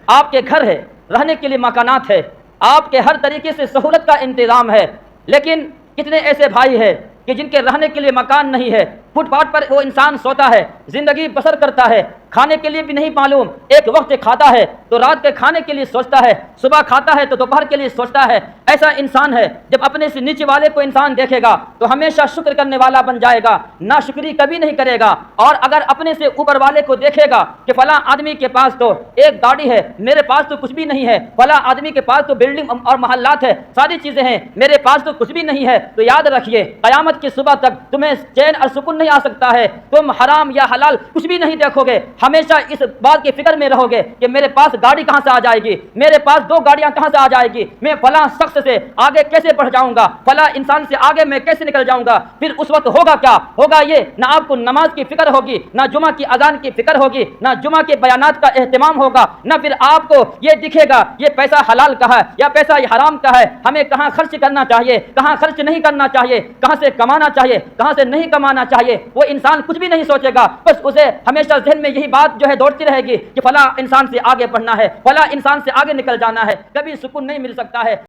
آپ کے گھر ہے، رہنے کے لیے مکانات ہے، آپ کے ہر طریقے سے سہولت کا انتظام ہے، لیکن کتنے ایسے بھائی ہیں کہ جن کے رہنے کے لیے مکان نہیں ہے، فٹ پاتھ پر وہ انسان سوتا ہے، زندگی بسر کرتا ہے، کھانے کے لیے بھی نہیں معلوم، ایک وقت کھاتا ہے تو رات کے کھانے کے لیے سوچتا ہے، صبح کھاتا ہے تو دوپہر کے لیے سوچتا ہے۔ ایسا انسان ہے جب اپنے سے نیچے والے کو انسان دیکھے گا تو ہمیشہ شکر کرنے والا بن جائے گا، ناشکری کبھی نہیں کرے گا، اور اگر اپنے سے اوپر والے کو دیکھے گا کہ فلاں آدمی کے پاس تو ایک گاڑی ہے، میرے پاس تو کچھ بھی نہیں ہے، فلاں آدمی کے پاس تو بلڈنگ اور محلات ہے، ساری چیزیں ہیں، میرے پاس تو کچھ بھی نہیں ہے، تو یاد رکھیے قیامت کی صبح تک تمہیں چین اور سکون نہیں آ سکتا ہے، تم حرام یا حلال کچھ بھی نہیں دیکھو گے، ہمیشہ اس بات کی فکر میں رہو گے کہ میرے پاس گاڑی کہاں سے آ جائے گی، میرے پاس دو گاڑیاں کہاں سے آ جائے گی، میں فلاں شخص سے آگے کیسے بڑھ جاؤں گا، فلاں انسان سے آگے میں کیسے نکل جاؤں گا۔ پھر اس وقت ہوگا کیا؟ ہوگا یہ، نہ آپ کو نماز کی فکر ہوگی، نہ جمعہ کی اذان کی فکر ہوگی، نہ جمعہ کے بیانات کا اہتمام ہوگا، نہ پھر آپ کو یہ دکھے گا یہ پیسہ حلال کا ہے یا پیسہ یہ حرام کا ہے، ہمیں کہاں خرچ کرنا چاہیے، کہاں خرچ نہیں کرنا چاہیے، کہاں سے کمانا چاہیے، کہاں سے نہیں کمانا چاہیے۔ وہ انسان کچھ بھی نہیں سوچے گا، بس اسے ہمیشہ ذہن میں یہی بات جو ہے دوڑتی رہے گی کہ فلاں انسان سے آگے بڑھنا ہے، فلاں انسان سے آگے نکل جانا ہے، کبھی سکون نہیں مل سکتا ہے۔